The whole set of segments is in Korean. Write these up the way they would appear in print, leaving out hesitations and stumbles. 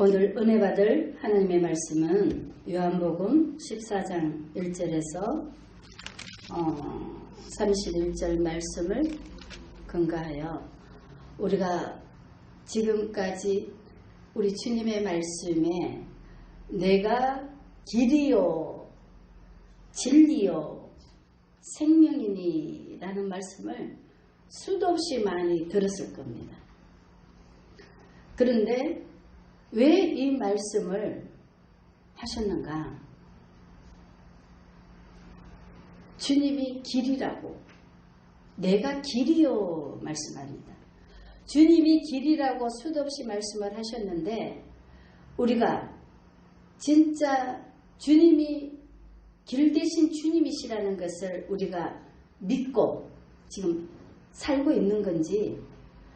오늘 은혜 받을 하나님의 말씀은 요한복음 14장 1절에서 31절 말씀을 근거하여 우리가 지금까지 우리 주님의 말씀에 내가 길이요 진리요 생명이니 라는 말씀을 수도 없이 많이 들었을 겁니다. 그런데 왜 이 말씀을 하셨는가? 주님이 길이라고, 내가 길이요 말씀합니다. 주님이 길이라고 수도 없이 말씀을 하셨는데 우리가 진짜 주님이 길 대신 주님이시라는 것을 우리가 믿고 지금 살고 있는 건지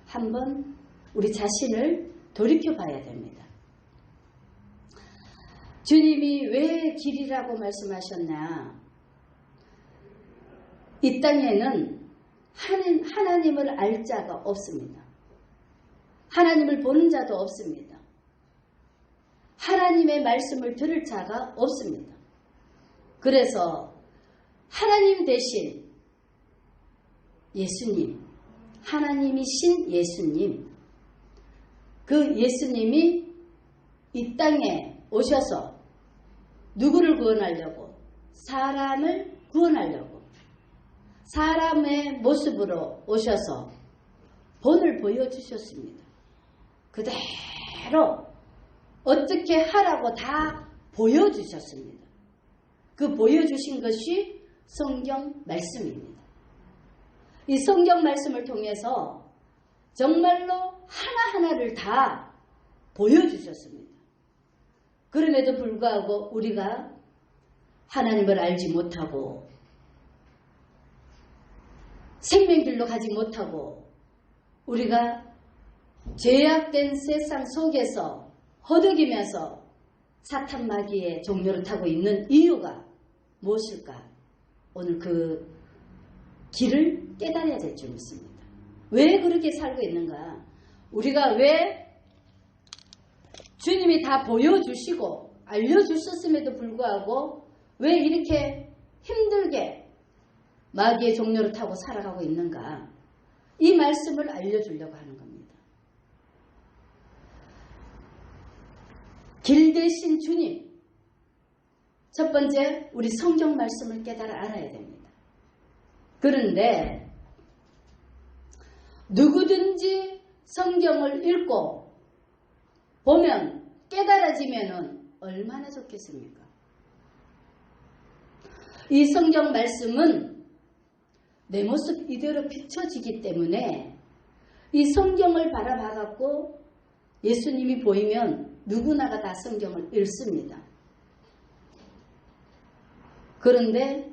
한번 우리 자신을 돌이켜 봐야 됩니다. 주님이 왜 길이라고 말씀하셨나? 이 땅에는 하나님을 알 자가 없습니다. 하나님을 보는 자도 없습니다. 하나님의 말씀을 들을 자가 없습니다. 그래서 하나님 대신 예수님, 하나님이신 예수님, 그 예수님이 이 땅에 오셔서 누구를 구원하려고? 사람을 구원하려고 사람의 모습으로 오셔서 본을 보여주셨습니다. 그대로 어떻게 하라고 다 보여주셨습니다. 그 보여주신 것이 성경 말씀입니다. 이 성경 말씀을 통해서 정말로 하나하나를 다 보여주셨습니다. 그럼에도 불구하고 우리가 하나님을 알지 못하고 생명길로 가지 못하고 우리가 죄악된 세상 속에서 허덕이면서 사탄 마귀의 종로를 타고 있는 이유가 무엇일까? 오늘 그 길을 깨달아야 될 줄 믿습니다. 왜 그렇게 살고 있는가? 우리가 왜 주님이 다 보여주시고 알려주셨음에도 불구하고 왜 이렇게 힘들게 마귀의 종로를 타고 살아가고 있는가? 이 말씀을 알려주려고 하는 겁니다. 길 대신 주님. 첫 번째, 우리 성경 말씀을 깨달아 알아야 됩니다. 그런데 누구든지 성경을 읽고 보면 깨달아지면 얼마나 좋겠습니까? 이 성경 말씀은 내 모습 이대로 비춰지기 때문에 이 성경을 바라봐갖고 예수님이 보이면 누구나가 다 성경을 읽습니다. 그런데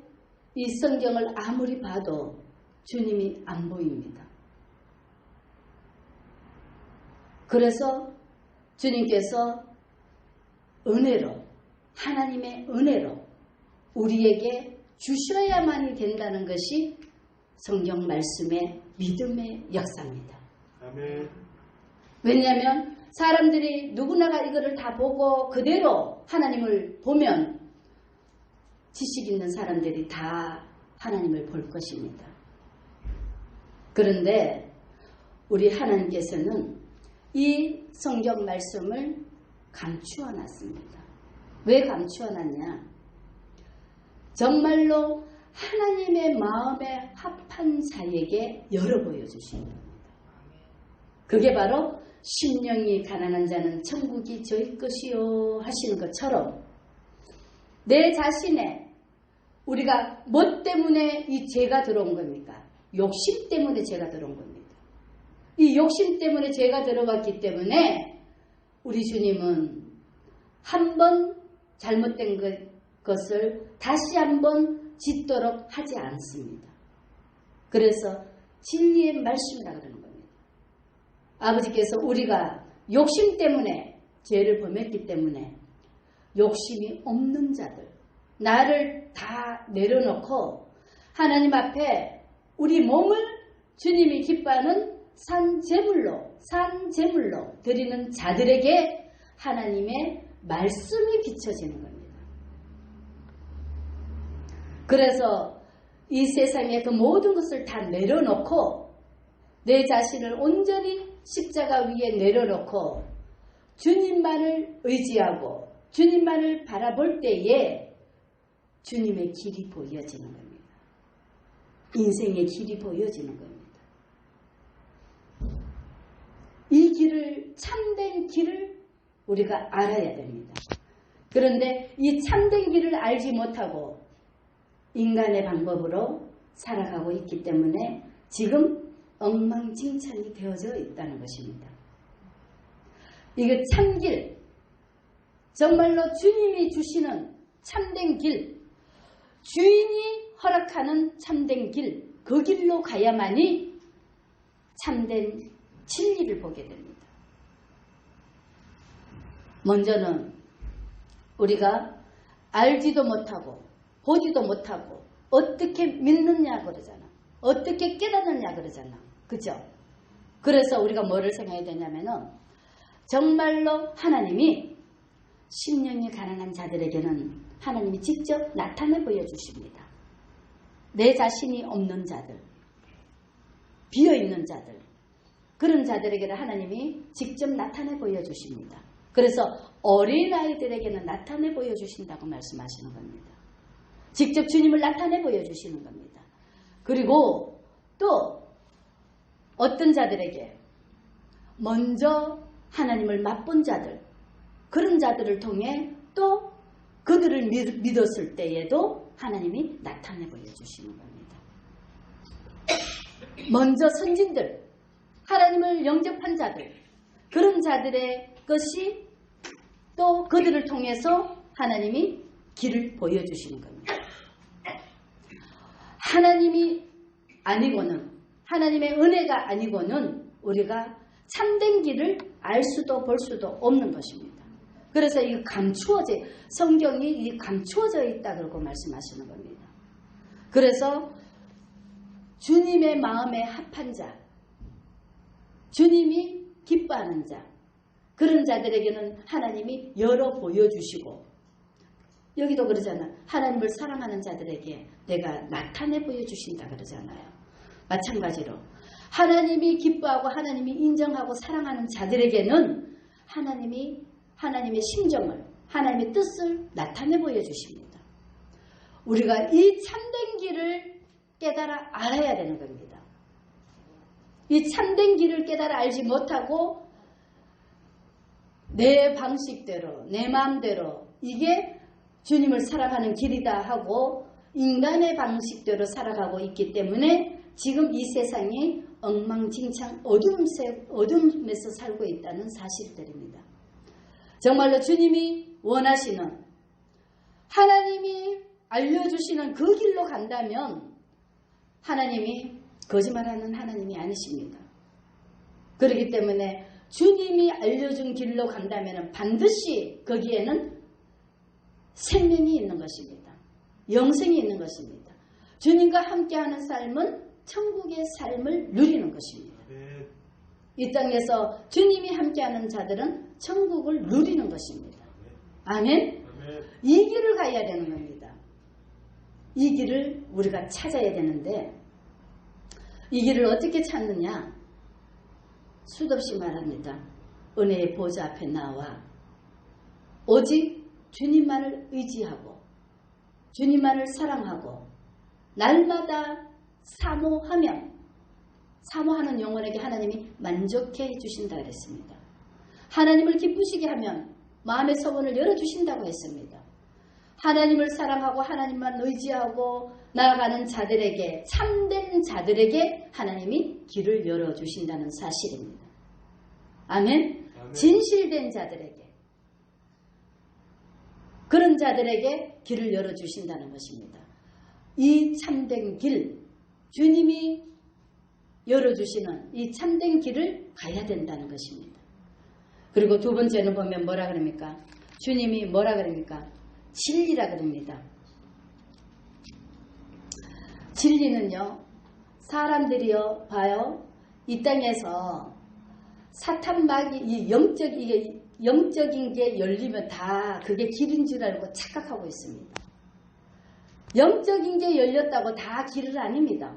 이 성경을 아무리 봐도 주님이 안 보입니다. 그래서 주님께서 은혜로, 하나님의 은혜로 우리에게 주셔야만이 된다는 것이 성경 말씀의 믿음의 역사입니다. 아멘. 왜냐하면 사람들이 누구나가 이거를 다 보고 그대로 하나님을 보면 지식 있는 사람들이 다 하나님을 볼 것입니다. 그런데 우리 하나님께서는 이 성경 말씀을 감추어 놨습니다. 왜 감추어 놨냐? 정말로 하나님의 마음에 합한 자에게 열어 보여주신 겁니다. 그게 바로 심령이 가난한 자는 천국이 저희 것이요 하시는 것처럼 내 자신의 우리가 뭐 때문에 이 죄가 들어온 겁니까? 욕심 때문에 죄가 들어온 겁니다. 이 욕심 때문에 죄가 들어갔기 때문에 우리 주님은 한번 잘못된 것을 다시 한번 짓도록 하지 않습니다. 그래서 진리의 말씀이라 그러는 겁니다. 아버지께서 우리가 욕심 때문에 죄를 범했기 때문에 욕심이 없는 자들, 나를 다 내려놓고 하나님 앞에 우리 몸을 주님이 기뻐하는 산 제물로 드리는 자들에게 하나님의 말씀이 비춰지는 겁니다. 그래서 이 세상의 그 모든 것을 다 내려놓고 내 자신을 온전히 십자가 위에 내려놓고 주님만을 의지하고 주님만을 바라볼 때에 주님의 길이 보여지는 겁니다. 인생의 길이 보여지는 겁니다. 이 길을, 참된 길을 우리가 알아야 됩니다. 그런데 이 참된 길을 알지 못하고 인간의 방법으로 살아가고 있기 때문에 지금 엉망진창이 되어져 있다는 것입니다. 이게 참길, 정말로 주님이 주시는 참된 길, 주인이 허락하는 참된 길, 그 길로 가야만이 참된 진리를 보게 됩니다. 먼저는 우리가 알지도 못하고 보지도 못하고 어떻게 믿느냐 그러잖아. 어떻게 깨닫느냐 그러잖아. 그죠? 그래서 우리가 뭐를 생각해야 되냐면은 정말로 하나님이 심령이 가난한 자들에게는 하나님이 직접 나타내 보여주십니다. 내 자신이 없는 자들, 비어있는 자들, 그런 자들에게는 하나님이 직접 나타내 보여주십니다. 그래서 어린아이들에게는 나타내 보여주신다고 말씀하시는 겁니다. 직접 주님을 나타내 보여주시는 겁니다. 그리고 또 어떤 자들에게 먼저 하나님을 맛본 자들, 그런 자들을 통해 또 그들을 믿었을 때에도 하나님이 나타내 보여주시는 겁니다. 먼저 선진들, 하나님을 영접한 자들, 그런 자들의 것이 또 그들을 통해서 하나님이 길을 보여주시는 겁니다. 하나님이 아니고는, 하나님의 은혜가 아니고는 우리가 참된 길을 알 수도 볼 수도 없는 것입니다. 그래서 이 성경이 감추어져 있다 그러고 말씀하시는 겁니다. 그래서 주님의 마음에 합한 자, 주님이 기뻐하는 자, 그런 자들에게는 하나님이 열어 보여주시고, 여기도 그러잖아. 하나님을 사랑하는 자들에게 내가 나타내 보여주신다 그러잖아요. 마찬가지로 하나님이 기뻐하고 하나님이 인정하고 사랑하는 자들에게는 하나님의 심정을, 하나님의 뜻을 나타내 보여주십니다. 우리가 이 참된 길을 깨달아 알아야 되는 겁니다. 이 참된 길을 깨달아 알지 못하고 내 방식대로, 내 마음대로 이게 주님을 사랑하는 길이다 하고 인간의 방식대로 살아가고 있기 때문에 지금 이 세상이 엉망진창 어둠에서 살고 있다는 사실들입니다. 정말로 주님이 원하시는, 하나님이 알려주시는 그 길로 간다면 하나님이 거짓말하는 하나님이 아니십니다. 그렇기 때문에 주님이 알려준 길로 간다면 반드시 거기에는 생명이 있는 것입니다. 영생이 있는 것입니다. 주님과 함께하는 삶은 천국의 삶을 누리는 것입니다. 이 땅에서 주님이 함께하는 자들은 천국을 누리는 것입니다. 아멘? 이 길을 가야 되는 겁니다. 이 길을 우리가 찾아야 되는데 이 길을 어떻게 찾느냐? 수없이 말합니다. 은혜의 보좌 앞에 나와 오직 주님만을 의지하고 주님만을 사랑하고 날마다 사모하는 영혼에게 하나님이 만족해 주신다 그랬습니다. 하나님을 기쁘시게 하면 마음의 서원을 열어주신다고 했습니다. 하나님을 사랑하고 하나님만 의지하고 나아가는 자들에게, 참된 자들에게 하나님이 길을 열어주신다는 사실입니다. 아멘? 진실된 자들에게, 그런 자들에게 길을 열어주신다는 것입니다. 이 참된 길, 주님이 열어주시는 이 참된 길을 가야 된다는 것입니다. 그리고 두 번째는 보면 뭐라 그럽니까? 주님이 뭐라 그럽니까? 진리라 그럽니다. 진리는요, 사람들이요, 봐요. 이 땅에서 사탄 마귀, 이 영적, 이게 영적인 게 열리면 다 그게 길인 줄 알고 착각하고 있습니다. 영적인 게 열렸다고 다 길은 아닙니다.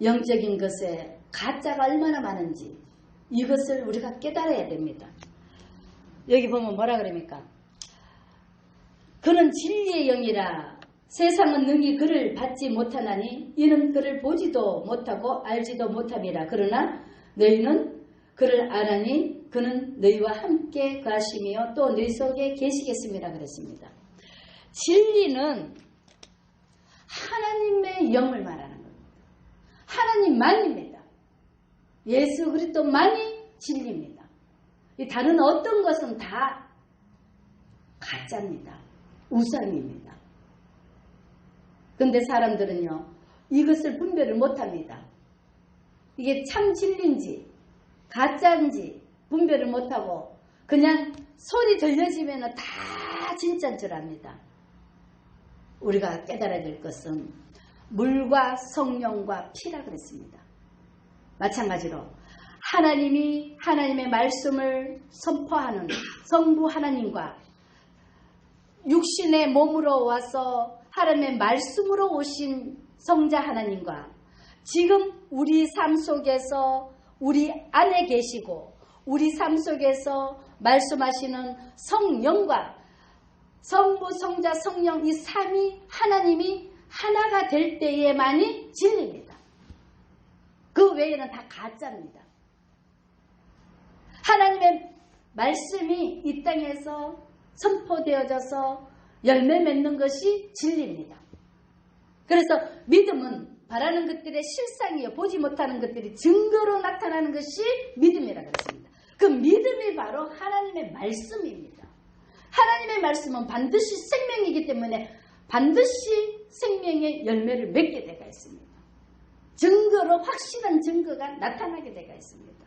영적인 것에 가짜가 얼마나 많은지 이것을 우리가 깨달아야 됩니다. 여기 보면 뭐라 그럽니까? 그는 진리의 영이라 세상은 능히 그를 받지 못하나니 이는 그를 보지도 못하고 알지도 못함이라. 그러나 너희는 그를 아나니 그는 너희와 함께 가시며 또 너희 속에 계시겠습니다. 그랬습니다. 진리는 하나님의 영을 말하는 겁니다. 하나님만입니다. 예수 그리스도만이 진리입니다. 이 다른 어떤 것은 다 가짜입니다. 우상입니다. 근데 사람들은요, 이것을 분별을 못합니다. 이게 참 진리인지 가짜인지 분별을 못하고 그냥 소리 들려지면 다 진짜인 줄 압니다. 우리가 깨달아야 될 것은 물과 성령과 피라 그랬습니다. 마찬가지로 하나님이 하나님의 말씀을 선포하는 성부 하나님과 육신의 몸으로 와서 하나님의 말씀으로 오신 성자 하나님과 지금 우리 삶 속에서 우리 안에 계시고 우리 삶 속에서 말씀하시는 성령과 성부, 성자, 성령 이 삼위 하나님이 하나가 될 때에만이 진리입니다. 그 외에는 다 가짜입니다. 하나님의 말씀이 이 땅에서 선포되어져서 열매 맺는 것이 진리입니다. 그래서 믿음은 바라는 것들의 실상이요 보지 못하는 것들이 증거로 나타나는 것이 믿음이라 그랬습니다. 그 믿음이 바로 하나님의 말씀입니다. 하나님의 말씀은 반드시 생명이기 때문에 반드시 생명의 열매를 맺게 되어 있습니다. 증거로 확실한 증거가 나타나게 되어 있습니다.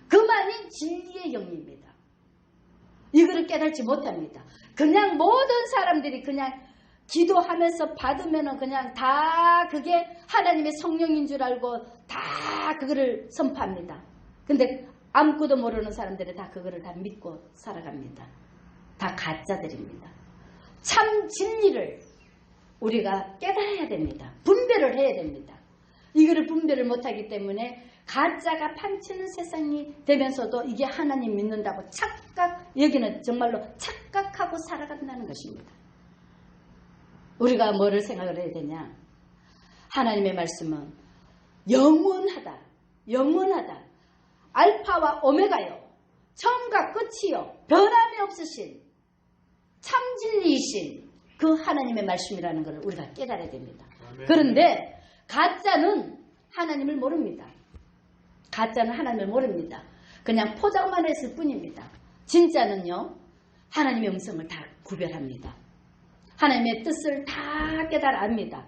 그만이 진리의 영입니다. 이거를 깨닫지 못합니다. 그냥 모든 사람들이 그냥 기도하면서 받으면 그냥 다 그게 하나님의 성령인 줄 알고 다 그거를 선포합니다. 근데 아무것도 모르는 사람들이 다 그거를 다 믿고 살아갑니다. 다 가짜들입니다. 참 진리를 우리가 깨달아야 됩니다. 분별을 해야 됩니다. 이거를 분별을 못하기 때문에 가짜가 판치는 세상이 되면서도 이게 하나님 믿는다고 여기는 정말로 착각하고 살아간다는 것입니다. 우리가 뭐를 생각을 해야 되냐? 하나님의 말씀은 영원하다. 영원하다. 알파와 오메가요. 처음과 끝이요. 변함이 없으신 참 진리이신 그 하나님의 말씀이라는 것을 우리가 깨달아야 됩니다. 아멘. 그런데 가짜는 하나님을 모릅니다. 가짜는 하나님을 모릅니다. 그냥 포장만 했을 뿐입니다. 진짜는요. 하나님의 음성을 다 구별합니다. 하나님의 뜻을 다 깨달아 압니다.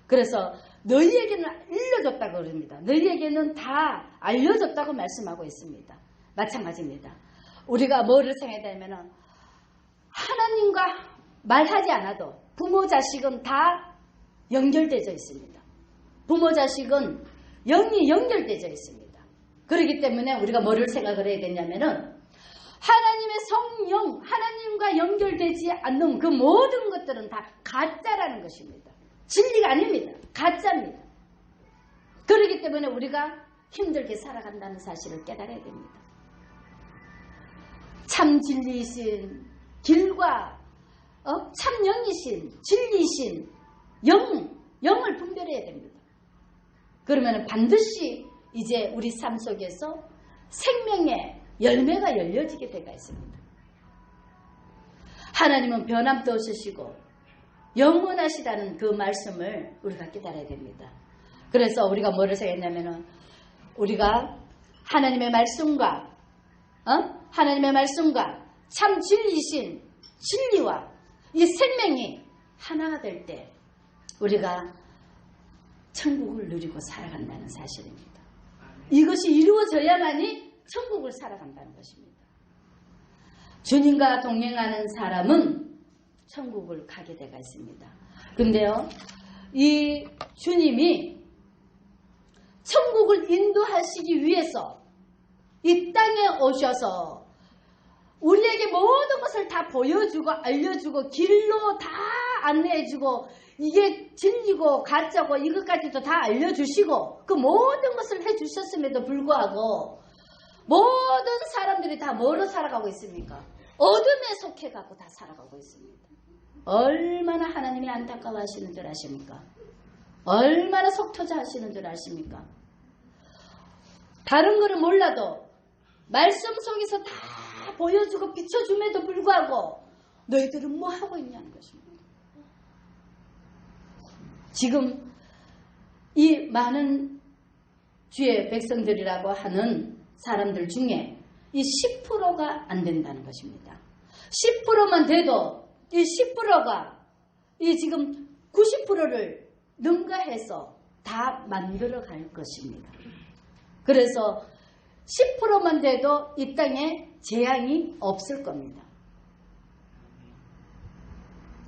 그래서 너희에게는 알려줬다고 그럽니다. 너희에게는 다 알려줬다고 말씀하고 있습니다. 마찬가지입니다. 우리가 뭐를 생각해야 되냐면 하나님과 말하지 않아도 부모 자식은 다 연결되어 있습니다. 부모 자식은 영이 연결되어 있습니다. 그렇기 때문에 우리가 뭐를 생각을 해야 되냐면은 하나님의 성령, 하나님과 연결되지 않는 그 모든 것들은 다 가짜라는 것입니다. 진리가 아닙니다. 가짜입니다. 그렇기 때문에 우리가 힘들게 살아간다는 사실을 깨달아야 됩니다. 참 진리이신 길과 참 영이신 진리이신 영을 분별해야 됩니다. 그러면 반드시 이제 우리 삶 속에서 생명의 열매가 열려지게 되어 있습니다. 하나님은 변함도 없으시고 영원하시다는 그 말씀을 우리가 깨달아야 됩니다. 그래서 우리가 뭐를 생각했냐면은 우리가 하나님의 말씀과 참 진리신 진리와 이 생명이 하나가 될 때 우리가 천국을 누리고 살아간다는 사실입니다. 이것이 이루어져야만이 천국을 살아간다는 것입니다. 주님과 동행하는 사람은 천국을 가게 되어 있습니다. 근데요, 이 주님이 천국을 인도하시기 위해서 이 땅에 오셔서 우리에게 모든 것을 다 보여주고 알려주고 길로 다 안내해주고 이게 진리고 가짜고 이것까지도 다 알려주시고 그 모든 것을 해주셨음에도 불구하고 모든 사람들이 다 뭐로 살아가고 있습니까? 어둠에 속해가고 다 살아가고 있습니다. 얼마나 하나님이 안타까워하시는 줄 아십니까? 얼마나 속터져 하시는 줄 아십니까? 다른 거를 몰라도 말씀 속에서 다 보여주고 비춰줌에도 불구하고 너희들은 뭐 하고 있냐는 것입니다. 지금 이 많은 주의 백성들이라고 하는 사람들 중에 이 10%가 안 된다는 것입니다. 10%만 돼도 이 10%가 이 지금 90%를 능가해서 다 만들어 갈 것입니다. 그래서 10%만 돼도 이 땅에 재앙이 없을 겁니다.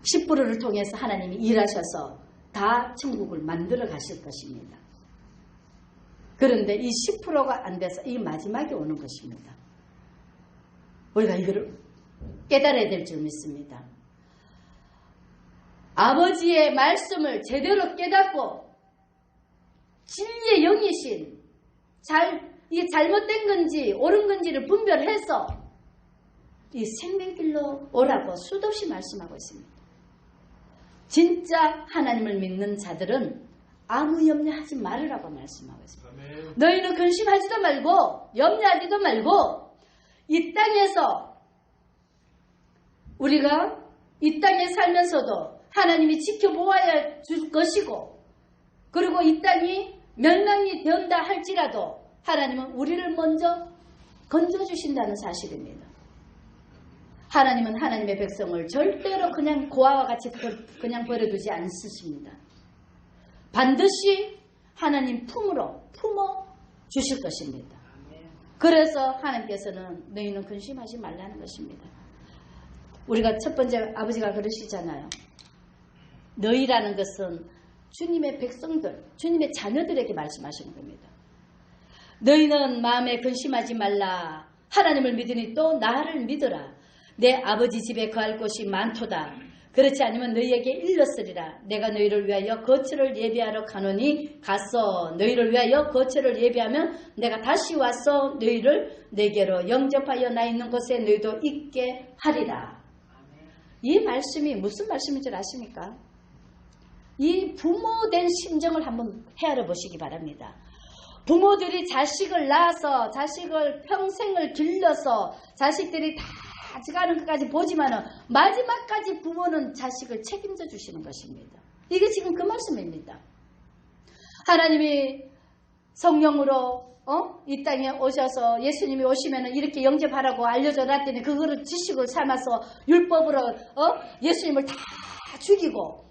10%를 통해서 하나님이 일하셔서 다 천국을 만들어 가실 것입니다. 그런데 이 10%가 안 돼서 이 마지막에 오는 것입니다. 우리가 이거를 깨달아야 될 줄 믿습니다. 아버지의 말씀을 제대로 깨닫고 진리의 영이신 이게 잘못된 건지 옳은 건지를 분별해서 이 생명길로 오라고 수도 없이 말씀하고 있습니다. 진짜 하나님을 믿는 자들은 아무 염려하지 말으라고 말씀하고 있습니다. 아멘. 너희는 근심하지도 말고 염려하지도 말고 이 땅에서 우리가 이 땅에 살면서도 하나님이 지켜보아야 줄 것이고 그리고 이 땅이 멸망이 된다 할지라도 하나님은 우리를 먼저 건져주신다는 사실입니다. 하나님은 하나님의 백성을 절대로 그냥 고아와 같이 그냥 버려두지 않으십니다. 반드시 하나님 품어 주실 것입니다. 그래서 하나님께서는 너희는 근심하지 말라는 것입니다. 우리가 첫 번째 아버지가 그러시잖아요. 너희라는 것은 주님의 백성들, 주님의 자녀들에게 말씀하시는 겁니다. 너희는 마음에 근심하지 말라. 하나님을 믿으니 또 나를 믿으라. 내 아버지 집에 거할 곳이 많도다. 그렇지 않으면 너희에게 일렀으리라. 내가 너희를 위하여 거처를 예비하러 가노니 가서 너희를 위하여 거처를 예비하면 내가 다시 와서 너희를 내게로 영접하여 나 있는 곳에 너희도 있게 하리라. 이 말씀이 무슨 말씀인 줄 아십니까? 이 부모된 심정을 한번 헤아려 보시기 바랍니다. 부모들이 자식을 낳아서 자식을 평생을 길러서 자식들이 다 가져가는 것까지 보지만은 마지막까지 부모는 자식을 책임져 주시는 것입니다. 이게 지금 그 말씀입니다. 하나님이 성령으로 이 땅에 오셔서 예수님이 오시면은 이렇게 영접하라고 알려줘 놨더니 그거를 지식을 삼아서 율법으로 예수님을 다 죽이고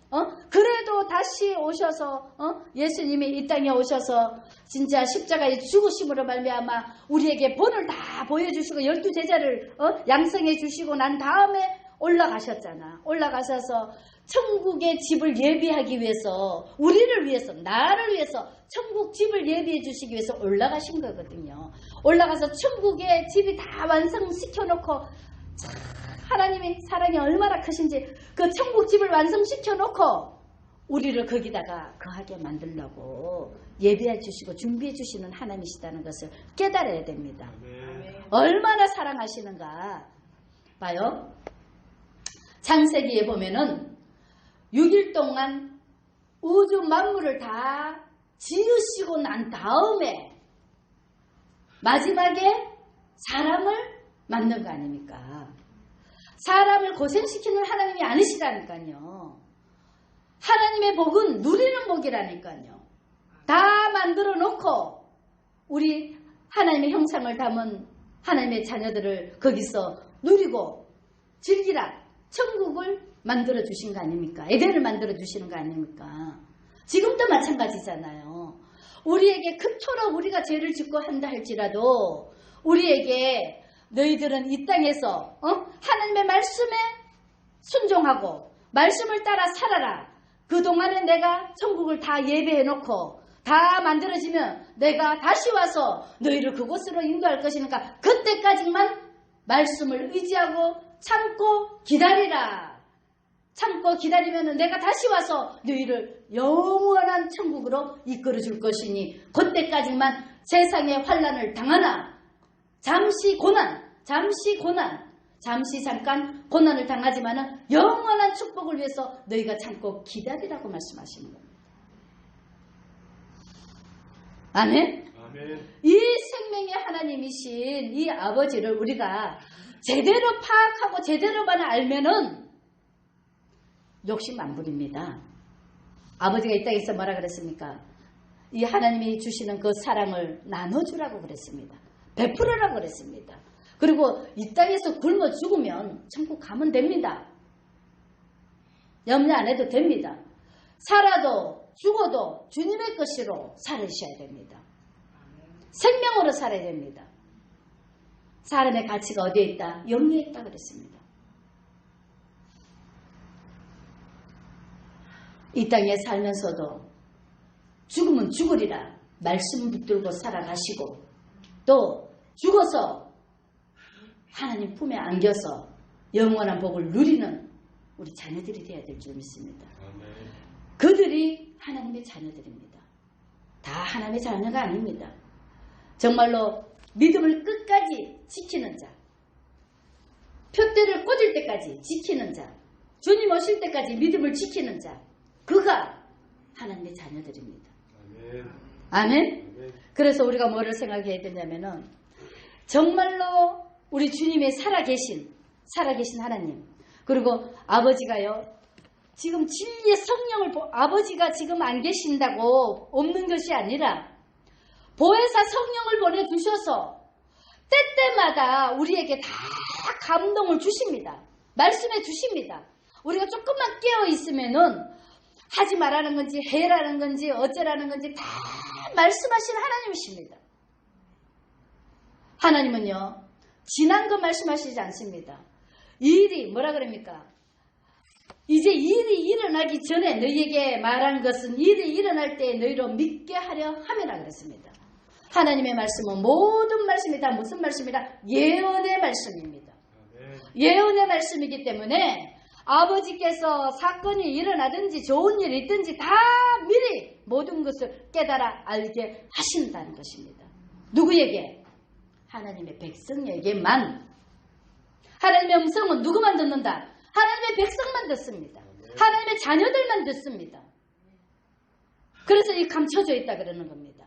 그래도 다시 오셔서 예수님이 이 땅에 오셔서 진짜 십자가의 죽으심으로 말미암아 우리에게 본을 다 보여주시고 12제자를 양성해 주시고 난 다음에 올라가셨잖아. 올라가셔서 천국의 집을 예비하기 위해서 우리를 위해서 나를 위해서 천국 집을 예비해 주시기 위해서 올라가신 거거든요. 올라가서 천국의 집이 다 완성시켜 놓고 하나님의 사랑이 얼마나 크신지 그 천국 집을 완성시켜 놓고 우리를 거기다가 거하게 만들려고 예비해 주시고 준비해 주시는 하나님이시다는 것을 깨달아야 됩니다. 아멘. 얼마나 사랑하시는가 봐요. 창세기에 보면은 6일 동안 우주 만물을 다 지으시고 난 다음에 마지막에 사람을 만든 거 아닙니까? 사람을 고생시키는 하나님이 아니시라니까요. 하나님의 복은 누리는 복이라니까요. 다 만들어 놓고 우리 하나님의 형상을 담은 하나님의 자녀들을 거기서 누리고 즐기라. 천국을 만들어 주신 거 아닙니까? 에덴을 만들어 주시는 거 아닙니까? 지금도 마찬가지잖아요. 우리에게 그토록 우리가 죄를 짓고 한다 할지라도 우리에게 너희들은 이 땅에서 하나님의 말씀에 순종하고 말씀을 따라 살아라. 그동안에 내가 천국을 다 예배해 놓고 다 만들어지면 내가 다시 와서 너희를 그곳으로 인도할 것이니까 그때까지만 말씀을 의지하고 참고 기다리라. 참고 기다리면 내가 다시 와서 너희를 영원한 천국으로 이끌어 줄 것이니 그때까지만 세상의 환난을 당하나 잠시 잠깐 고난을 당하지만은 영원한 축복을 위해서 너희가 참고 기다리라고 말씀하시는 겁니다. 아멘? 아멘. 이 생명의 하나님이신 이 아버지를 우리가 제대로 파악하고 제대로만 알면은 욕심 안 부립니다. 아버지가 이 땅에서 뭐라 그랬습니까? 이 하나님이 주시는 그 사랑을 나눠주라고 그랬습니다. 베풀으라고 그랬습니다. 그리고 이 땅에서 굶어 죽으면 천국 가면 됩니다. 염려 안 해도 됩니다. 살아도 죽어도 주님의 것으로 살으셔야 됩니다. 생명으로 살아야 됩니다. 사람의 가치가 어디에 있다? 영리에 있다 그랬습니다. 이 땅에 살면서도 죽으면 죽으리라 말씀 붙들고 살아가시고 또 죽어서 하나님 품에 안겨서 영원한 복을 누리는 우리 자녀들이 되어야 될 줄 믿습니다. 그들이 하나님의 자녀들입니다. 다 하나님의 자녀가 아닙니다. 정말로 믿음을 끝까지 지키는 자, 표대를 꽂을 때까지 지키는 자, 주님 오실 때까지 믿음을 지키는 자, 그가 하나님의 자녀들입니다. 아멘? 그래서 우리가 뭐를 생각해야 되냐면은 정말로 우리 주님의 살아계신 하나님, 그리고 아버지가요, 지금 진리의 성령을 아버지가 지금 안 계신다고 없는 것이 아니라 보혜사 성령을 보내주셔서 때때마다 우리에게 다 감동을 주십니다. 말씀해 주십니다. 우리가 조금만 깨어 있으면은 하지 말라는 건지 해라는 건지 어쩌라는 건지 다 말씀하신 하나님이십니다. 하나님은요, 지난 거 말씀하시지 않습니다. 일이 뭐라 그럽니까? 이제 일이 일어나기 전에 너희에게 말한 것은 일이 일어날 때 너희로 믿게 하려 함이라 그랬습니다. 하나님의 말씀은 모든 말씀이 다 무슨 말씀이다? 예언의 말씀입니다. 예언의 말씀이기 때문에 아버지께서 사건이 일어나든지 좋은 일이 있든지 다 미리 모든 것을 깨달아 알게 하신다는 것입니다. 누구에게? 하나님의 백성에게만. 하나님의 음성은 누구만 듣는다? 하나님의 백성만 듣습니다. 하나님의 자녀들만 듣습니다. 그래서 이 감춰져 있다 그러는 겁니다.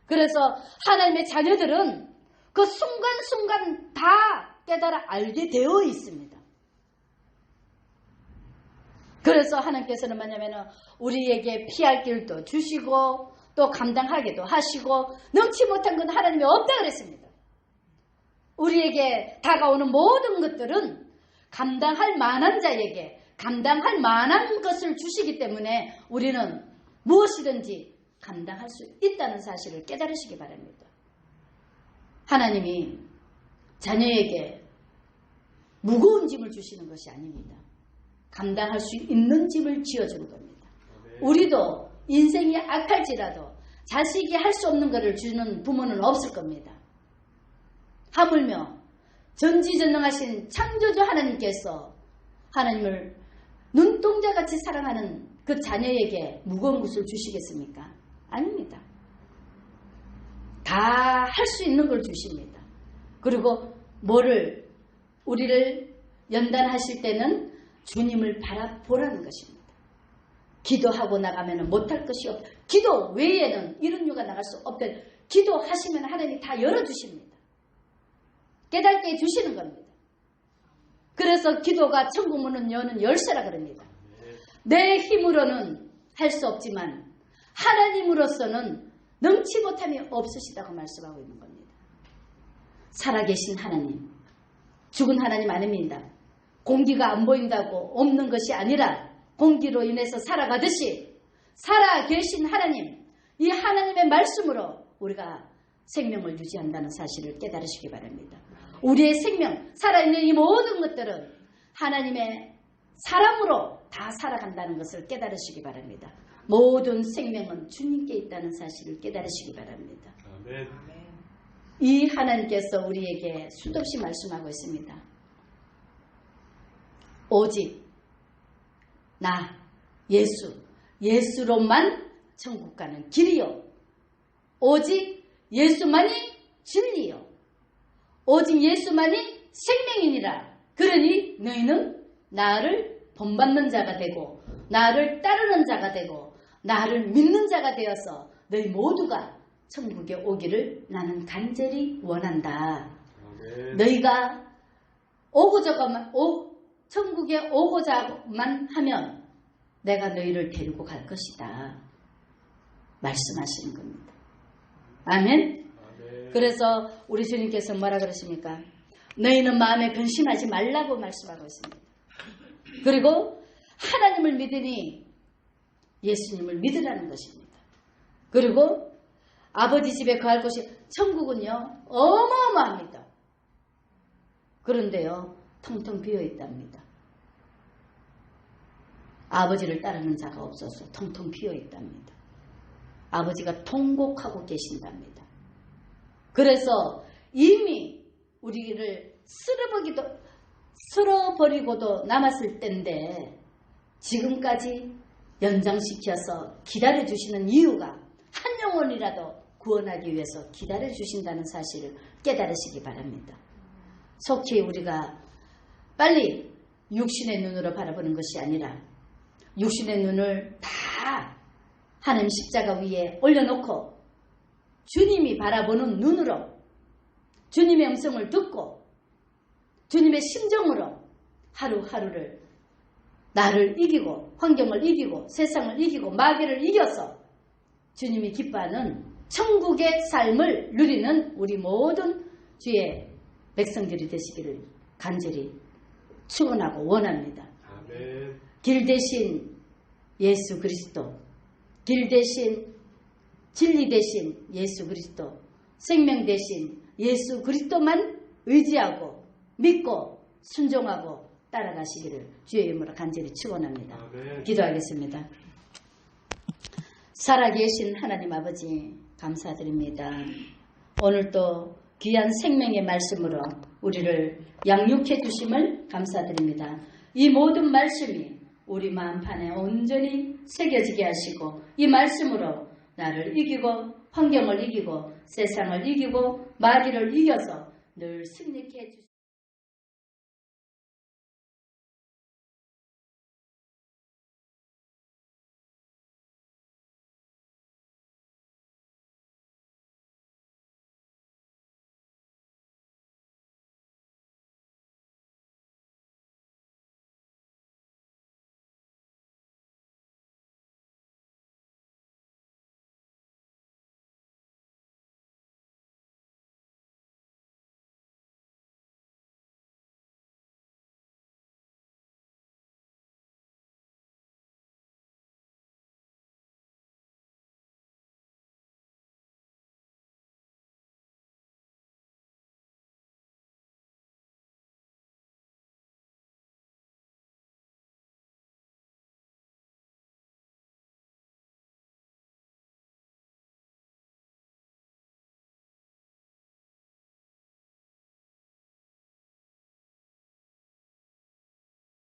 그래서 하나님의 자녀들은 그 순간순간 다 깨달아 알게 되어 있습니다. 그래서 하나님께서는 뭐냐면 우리에게 피할 길도 주시고 또 감당하게도 하시고 넘치 못한 건 하나님이 없다 그랬습니다. 우리에게 다가오는 모든 것들은 감당할 만한 자에게 감당할 만한 것을 주시기 때문에 우리는 무엇이든지 감당할 수 있다는 사실을 깨달으시기 바랍니다. 하나님이 자녀에게 무거운 짐을 주시는 것이 아닙니다. 감당할 수 있는 짐을 지어주는 겁니다. 우리도 인생이 악할지라도 자식이 할 수 없는 것을 주는 부모는 없을 겁니다. 하물며 전지전능하신 창조주 하나님께서 하나님을 눈동자같이 사랑하는 그 자녀에게 무거운 것을 주시겠습니까? 아닙니다. 다 할 수 있는 걸 주십니다. 그리고 우리를 연단하실 때는 주님을 바라보라는 것입니다. 기도하고 나가면 못할 것이 없다. 기도 외에는 이런 유가 나갈 수 없다. 기도하시면 하나님이 다 열어주십니다. 깨닫게 해주시는 겁니다. 그래서 기도가 천국 문은 여는 열쇠라 그럽니다. 내 힘으로는 할 수 없지만 하나님으로서는 넘치 못함이 없으시다고 말씀하고 있는 겁니다. 살아계신 하나님, 죽은 하나님 아닙니다. 공기가 안 보인다고 없는 것이 아니라 공기로 인해서 살아가듯이 살아계신 하나님, 이 하나님의 말씀으로 우리가 생명을 유지한다는 사실을 깨달으시기 바랍니다. 우리의 생명, 살아있는 이 모든 것들은 하나님의 사랑으로 다 살아간다는 것을 깨달으시기 바랍니다. 모든 생명은 주님께 있다는 사실을 깨달으시기 바랍니다. 아멘. 이 하나님께서 우리에게 수도 없이 말씀하고 있습니다. 오직 나 예수로만 천국 가는 길이요, 오직 예수만이 진리요, 오직 예수만이 생명이니라. 그러니 너희는 나를 본받는 자가 되고 나를 따르는 자가 되고 나를 믿는 자가 되어서 너희 모두가 천국에 오기를 나는 간절히 원한다. 아멘. 너희가 천국에 오고자만 하면 내가 너희를 데리고 갈 것이다 말씀하시는 겁니다. 아멘. 아멘. 그래서 우리 주님께서 뭐라 그러십니까? 너희는 마음에 근심하지 말라고 말씀하고 있습니다. 그리고 하나님을 믿으니 예수님을 믿으라는 것입니다. 그리고 아버지 집에 거할 곳이, 천국은요 어마어마합니다. 그런데요 텅텅 비어 있답니다. 아버지를 따르는 자가 없어서 텅텅 비어 있답니다. 아버지가 통곡하고 계신답니다. 그래서 이미 우리를 쓸어버리고도 남았을 때인데 지금까지 연장시켜서 기다려주시는 이유가 한 영혼이라도 구원하기 위해서 기다려주신다는 사실을 깨달으시기 바랍니다. 속히 우리가 빨리 육신의 눈으로 바라보는 것이 아니라 육신의 눈을 다 하나님 십자가 위에 올려놓고 주님이 바라보는 눈으로 주님의 음성을 듣고 주님의 심정으로 하루하루를 나를 이기고 환경을 이기고 세상을 이기고 마귀를 이겨서 주님이 기뻐하는 천국의 삶을 누리는 우리 모든 주의 백성들이 되시기를 간절히 축원하고 원합니다. 아멘. 길 대신 예수 그리스도, 길 대신 진리 대신 예수 그리스도, 생명 대신 예수 그리스도만 의지하고 믿고 순종하고 따라가시기를 주의 이름으로 간절히 축원합니다. 아멘. 기도하겠습니다. 살아계신 하나님 아버지 감사드립니다. 오늘도 귀한 생명의 말씀으로 우리를 양육해 주심을 감사드립니다. 이 모든 말씀이 우리 마음판에 온전히 새겨지게 하시고 이 말씀으로 나를 이기고 환경을 이기고 세상을 이기고 마귀를 이겨서 늘 승리케 해주시옵소서.